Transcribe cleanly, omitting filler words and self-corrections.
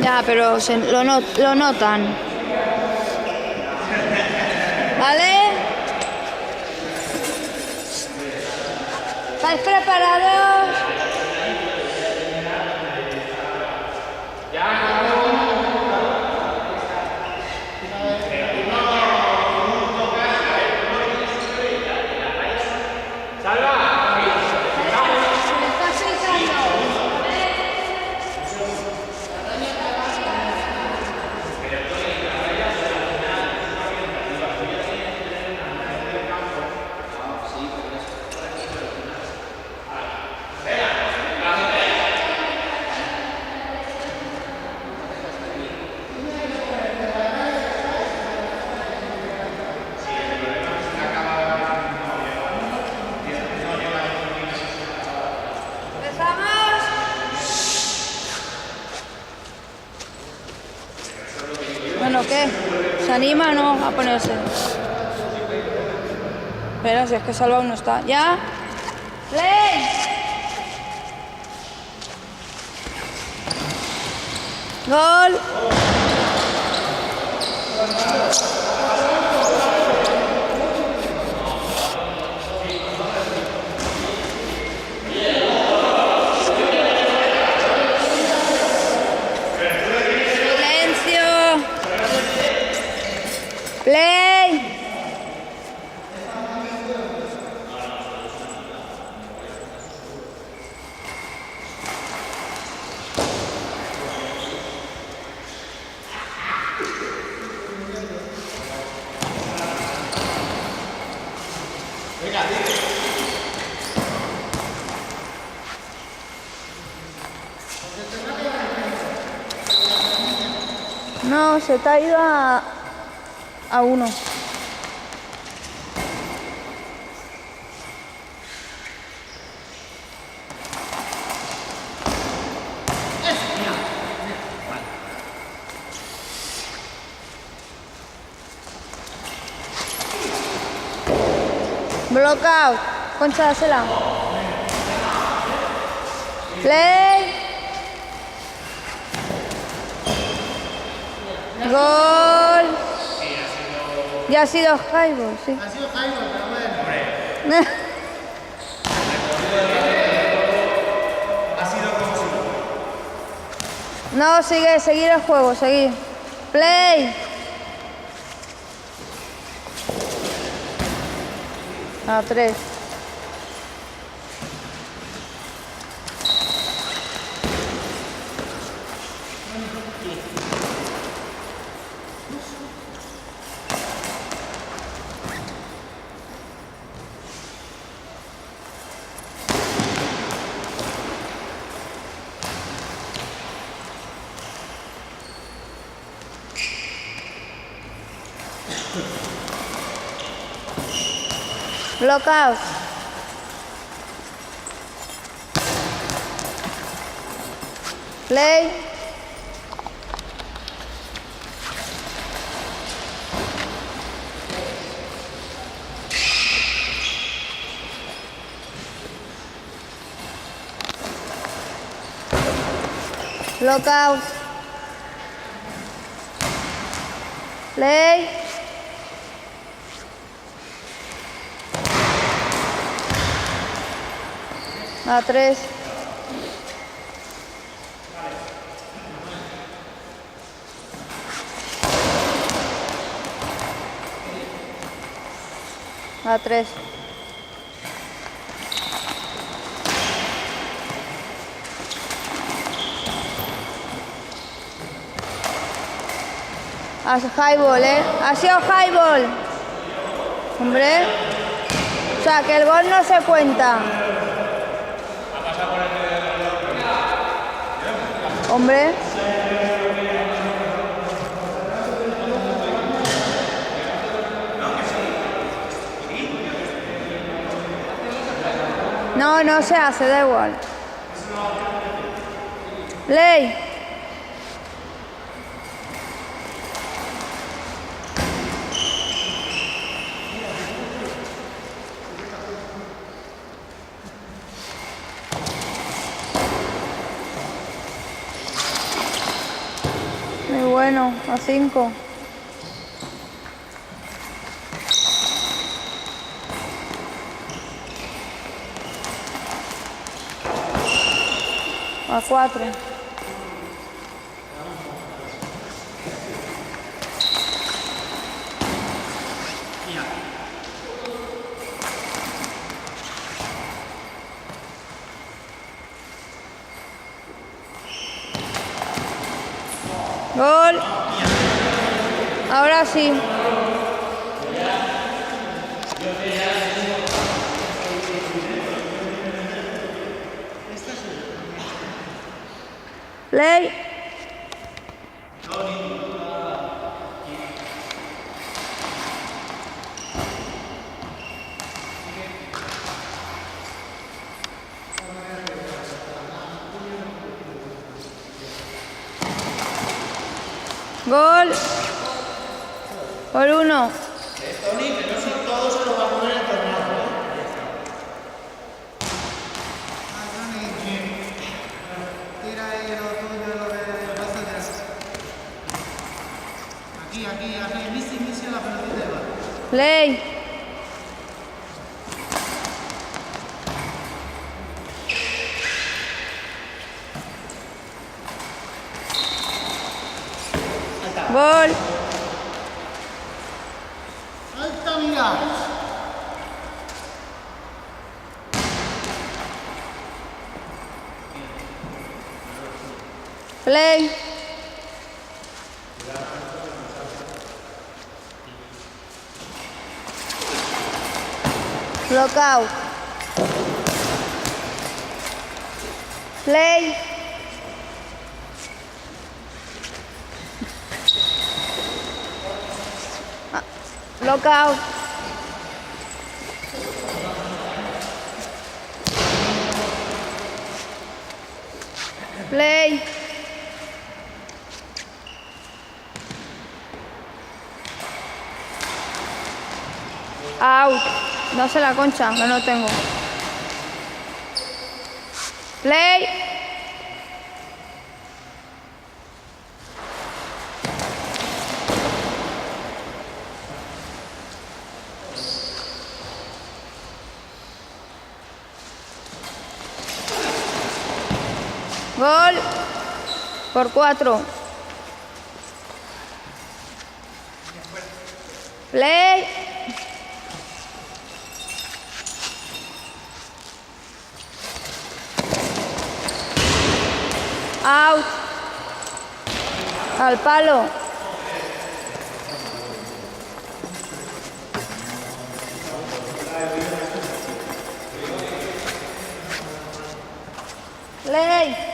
Ya, pero lo notan. ¿Vale? ¿Estáis preparados? Bueno, ¿qué? ¿Se anima o no a ponerse? Espera, si es que Salva aún no está. ¿Ya? ¡Play! ¡Gol! Play. No, se te ha ido a uno. Blockout. Concha, dásela. Play. Gol. Ya ha sido highball, sí. Ha sido highball, pero bueno. Ha sido como si... No, seguir el juego, seguir. Play. A 3. Blockout. Play. Blockout. Play. A 3. A 3. Ha sido highball, ha sido highball. Hombre. O sea, que el gol no se cuenta. Hombre. No, no se hace, da igual. Ley. bueno, a 5. A 4. Gol. Ahora sí. Play. Gol. Por 1. Tony, que no son todos, se los va a poner el tornazo, ¿eh? Tira ahí lo tuyo, lo que vas a hacer. Aquí, inicia la pelotita y va. Play. Gol. ¡Alta, mira! Play. Lockout. Play. Lockout. Play. Out. No sé la concha, que no tengo. Play. Gol. Por 4. Play. Out. Al palo. Play.